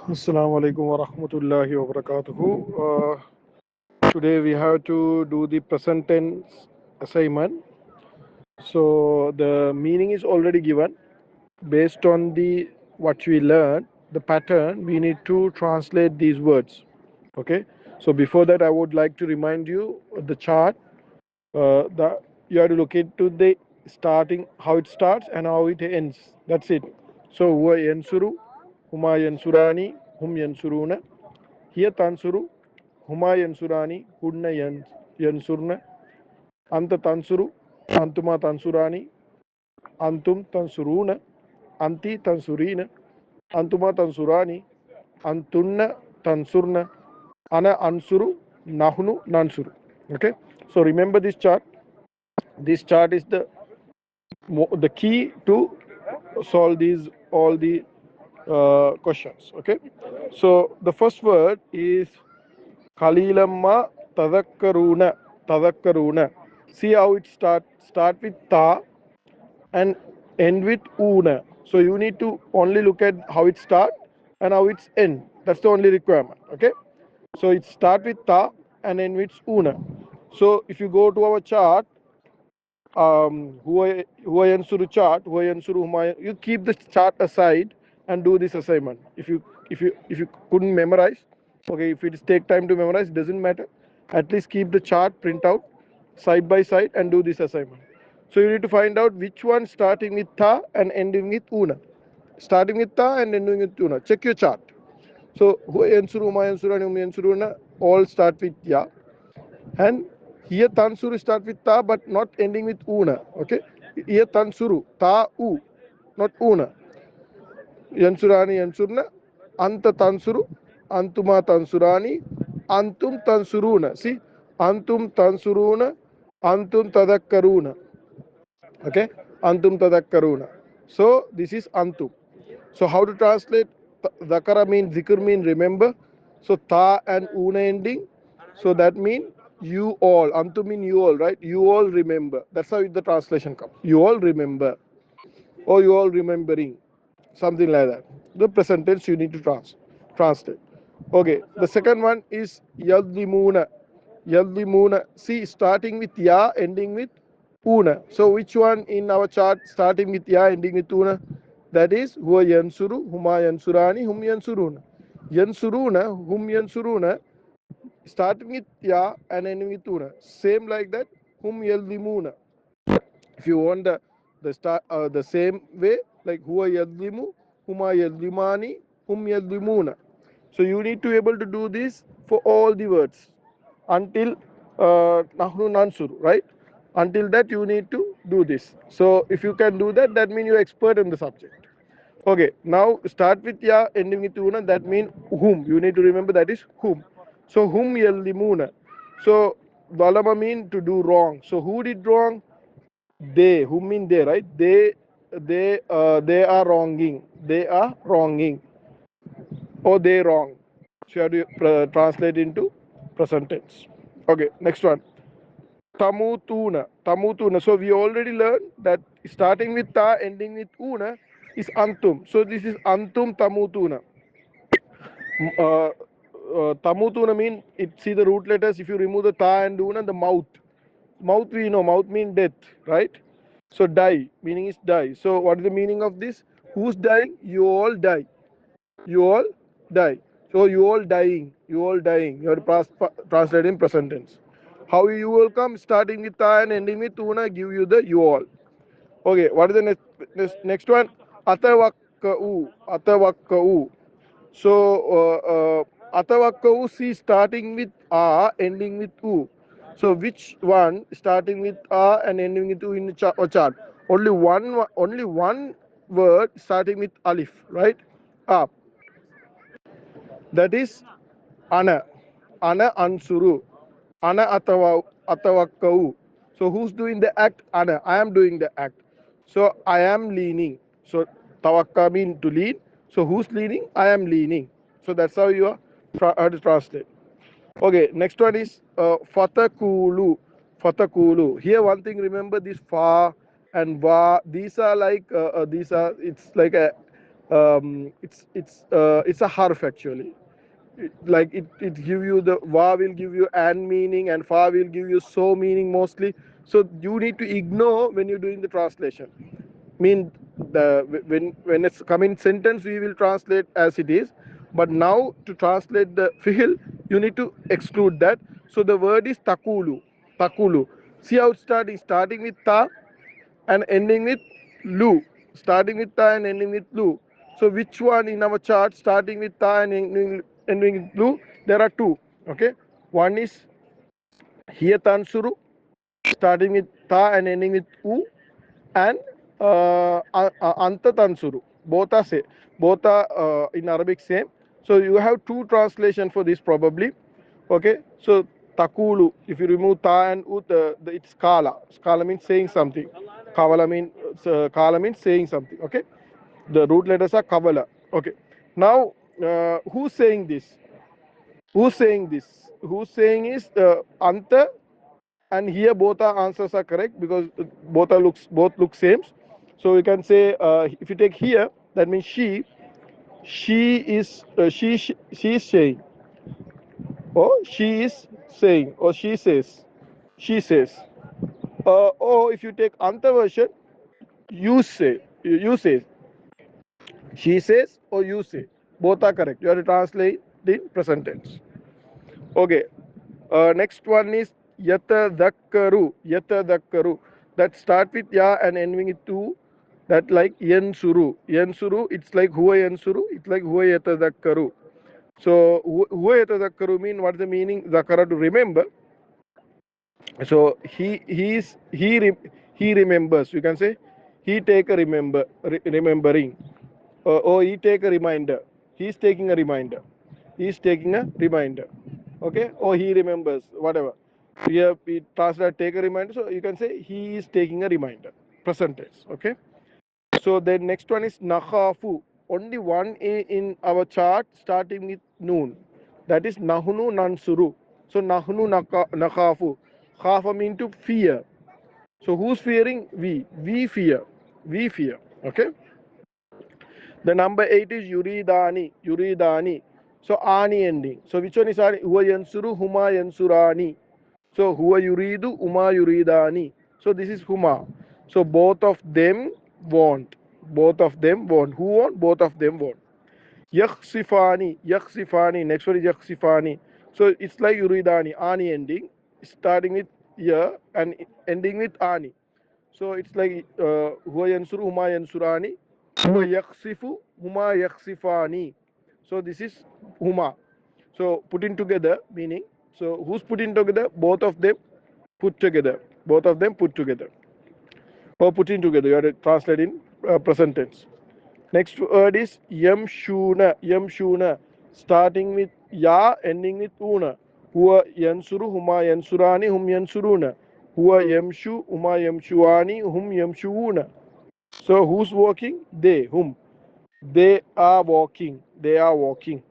Assalamu alaikum wa rahmatullahi wa barakatuhu. Today we have to do the present tense assignment. So the meaning is already given. Based on the what we learned, the pattern, we need to translate these words. Okay. So before that, I would like to remind you the chart. The you have to look into the starting, how it starts and how it ends. That's it. So huwa yansuru, huma yansurani, hum yansuruna. Hiya tansuru, huma yansurani, hunna yansurna. Anta tansuru, antuma tansurani, antum tansuruna, anti tansurina, antuma tansurani, antunna tansurna, ana ansuru, nahnu nansuru. Okay. So remember this chart. This chart is the key to solve these all the questions. Okay. So the first word is Kalilamma Tadakkaruna. Tadakkaruna. See how it start with ta and end with una. So you need to only look at how it start and how it's end. That's the only requirement. Okay. So it start with ta and end with una. So if you go to our chart, Huayensuru chart, Huayensuru Humayun, you keep the chart aside and do this assignment. If you couldn't memorize, okay, if it take time to memorize, doesn't matter. At least keep the chart print out side by side and do this assignment. So you need to find out which one starting with tha and ending with una. Starting with tha and ending with una. Check your chart. So Huayensuru, Humayensuru, and Humayensuru all start with ya. And here tansuru start with ta but not ending with una. Okay. Here tansuru ta u, not una. Yansurani yansurna. Anta tansuru. Antuma tansurani. Antum tansuruna. See, antum tansuruna. Antum tadakkaruna. Okay. Antum tadakkaruna. So this is antum. So how to translate? Zakara mean zikr mean remember. So ta and una ending. So that mean you all. Antum mean you all, right? You all remember. That's how the translation comes. You all remember. Or you all remembering. Something like that. The present tense you need to translate. Okay. The second one is yadlimuna. Yadlimuna. See, starting with ya, ending with una. So which one in our chart starting with ya, ending with una? That is huwa yansuru, huma yansurani, hum yansuruna. Yansuruna, hum yansuruna, starting with ya and ending with una. Same like that, hum yadlimuna. If you want the same way, like huwa yadlimu, huma yadlimani, hum yadlimuna. So you need to be able to do this for all the words until nahnu nansur, right? Until that you need to do this. So if you can do that, that means you're expert in the subject. Okay, now start with ya, ending with una. That means whom. You need to remember that is whom. So whom yallimuna. So dalama mean to do wrong. So who did wrong? They. Whom mean they, right? They are wronging. They are wronging. Or they wrong. So you have to translate into present tense. Okay, next one. Tamutuna. Tamutuna. So we already learned that starting with ta, ending with una is antum. So this is antum tamutuna. Tamutuna mean it. See the root letters. If you remove the ta and una, the mouth. Mouth we know. Mouth mean death, right? So die meaning is die. So what is the meaning of this? Who's dying? You all die. You all die. So you all dying. You all dying. You have to translate in present tense. How you will come starting with ta and ending with una give you the you all. Okay, what is the next one? Atawakka'u. Atawakka'u. So atawakka'u, see starting with a, ending with u. So which one starting with a and ending with u in the chart? Only one word starting with alif, right? A. That is ana. Ana ansuru. Ana atawakkau. So who's doing the act? Ana. I am doing the act. So I am leaning. So tawakka mean to lean. So who's leaning? I am leaning. So that's how you are to translate. Okay, next one is fatakulu. Fatakulu. Here one thing, remember this fa and va. These are like it's like a It's a harf actually. It give you the va will give you and meaning and fa will give you so meaning mostly. So you need to ignore when you're doing the translation. Mean when it's come in sentence we will translate as it is, but now to translate the fihl you need to exclude that. So the word is takulu. See how it's starting with ta and ending with lu, starting with ta and ending with lu. So which one in our chart starting with ta and ending with lu? There are two. Okay, one is here tansuru, starting with ta and ending with u, and anta tansuru. Both are in Arabic same. So you have two translation for this probably. Okay, so takulu, if you remove ta and ut, it's kala. Kala means saying something. Kala means saying something. Okay, the root letters are kavala. Okay, now who's saying this? Who's saying this? Who's saying is anta, and here both our answers are correct because both look same. So you can say if you take here, that means she is saying, or she is saying, or she says. Or if you take anta version, you say, she says or you say. Both are correct. You have to translate in present tense. Okay. Next one is yatadakkaru. That start with ya and ending with tu. That like yansuru. It's like huwa yansuru. It's like huwa yatadakkaru. So huwa yatadakkaru mean what's the meaning? Zakara, to remember. So he remembers. You can say he take a remembering, or he take a reminder. He's taking a reminder. He's taking a reminder. Okay, or he remembers, whatever. Here we translate take a reminder. So you can say he is taking a reminder. Present tense. Okay. So the next one is nakhafu. Only one in our chart starting with noon. That is nahnu nansuru. So nahnu nakhafu. Khafa mean to fear. So who's fearing? We. We fear. We fear. Okay. The number 8 is yuridani. Yuridani. So ani ending. So which one is ani? Huwa yansuru, huma yansurani. So huwa yuridu, uma yuridani. So this is huma. So both of them want. Both of them want. Who want? Both of them want. Yakhsifani. Yakhsifani. Next one is yakhsifani. So it's like yuridani. Ani ending. Starting with ya and ending with ani. So it's like huwa yansuru, huma yansurani. Huwa yakhsifu, huma yakhsifani. So this is huma. So putting together meaning. So who's putting together? Both of them put together. Both of them put together. Or putting together. You have to translate in present tense. Next word is yamshuna. Yamshuna. Starting with ya, ending with una. Huwa yansuru, huma yansurani, hum yansuruna. Huwa yamshu, huma yamshuani, hum yamshuuna. So who's walking? They. Whom? They are walking. They are walking.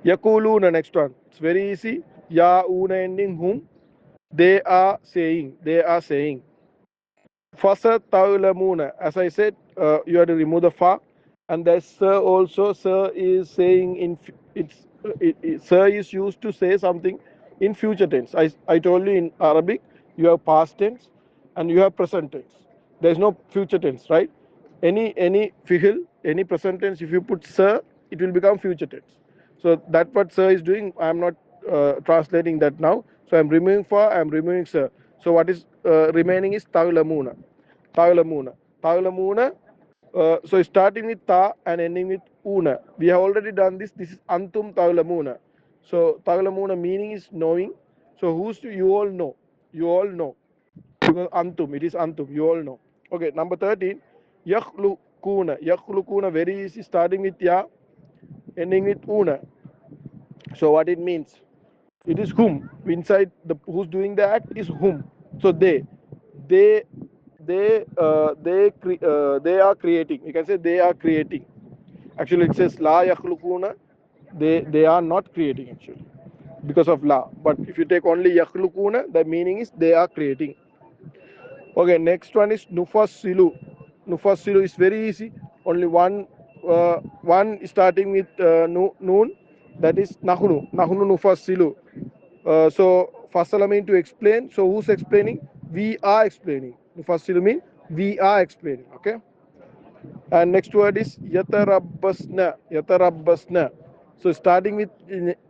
Yakuluna, next one. It's very easy. Ya una ending whom. They are saying. They are saying. Fasa taulamuna. As I said, you have to remove the fa. And there's sir also. Sir is saying sir is used to say something in future tense. I told you in Arabic, you have past tense and you have present tense. There's no future tense, right? Any fihl, any present tense, if you put sir, it will become future tense. So that's what sir is doing. I'm not translating that now. So I'm removing fa, I'm removing sir. So what is remaining is taulamuna. Taulamuna. Taulamuna. So starting with ta and ending with una. We have already done this. This is antum taulamuna. So taulamuna meaning is knowing. So you all know. You all know. Because antum, it is antum. You all know. Okay, number 13. Yakhlukuna. Yakhlukuna, very easy. Starting with ya, ending with una. So what it means? It is whom. Inside the who's doing the act is whom. So they they are creating. You can say they are creating. Actually it says la yakhlukuna. They are not creating actually because of la. But if you take only yakhlukuna, the meaning is they are creating. Okay, next one is nufassilu. Nufassilu is very easy. Only one one starting with noon, that is nahnu. Nahnu nufassilu. So fasala mean to explain. So who's explaining? We are explaining. Nufassilu mean we are explaining. Okay. And next word is yatarabbasna. Yatarabbasna. So starting with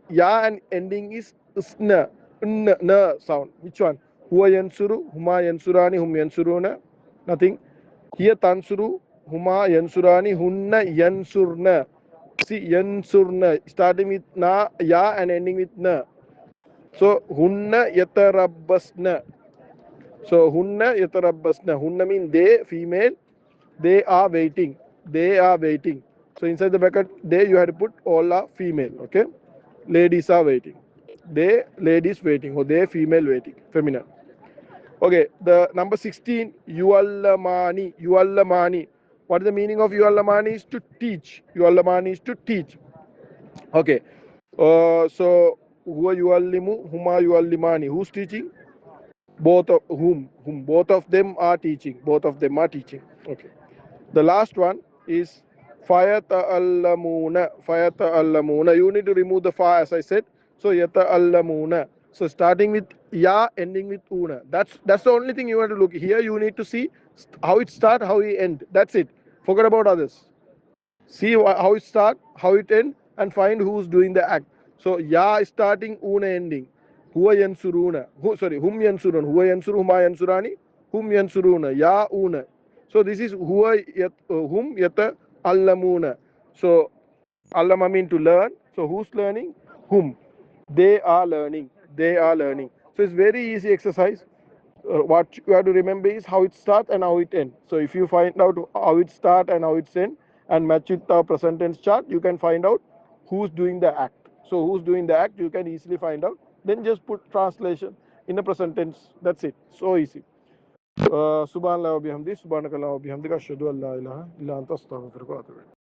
ya and ending is isna. Na sound. Which one? Huwa yansuru, huma yansurani, hum yansuruna. Nothing. Here tansuru, huma yansurani, hunna yansurna. See yansurna. Starting with na, ya and ending with na. So hunna yatarabbasna. So hunna yatarabbasna. Hunna mean they, female. They are waiting. They are waiting. So inside the bracket, they you have to put all are female. Okay. Ladies are waiting. They ladies waiting or they female waiting. Feminine. Okay. The number 16. Yuallamani. Yuallamani. What is the meaning of yuallamani? Is to teach. Yuallamani is to teach. Okay. So huwa yuallimu. Huma yuallimani. Who's teaching? Both of whom both of them are teaching. Both of them are teaching. Okay. The last one is fayata'allamuna. Fayata'allamuna. You need to remove the fa as I said. So yata'allamuna. So starting with ya, ending with una. That's the only thing you have to look here. You need to see how it start, how it end. That's it. Forget about others. See how it start, how it end, and find who's doing the act. So ya is starting, una ending. Huwa yansuruna. Sorry, hum yansurun. Huwa yansuru, huma yansurani. Hum yansuruna. Ya una. So this is huwa hum yata allamuna. So allama mean to learn. So who's learning? Whom? They are learning. They are learning. So it's very easy exercise. What you have to remember is how it starts and how it ends. So if you find out how it starts and how it ends and match with the present tense chart, you can find out who's doing the act. So who's doing the act, you can easily find out. Then just put translation in the present tense. That's it. So easy. Subhanallah wa bihamdi, subhanakallah wa bihamdika, ashhadu an la ilaha illa anta astaghfiruka wa atubu ilayk.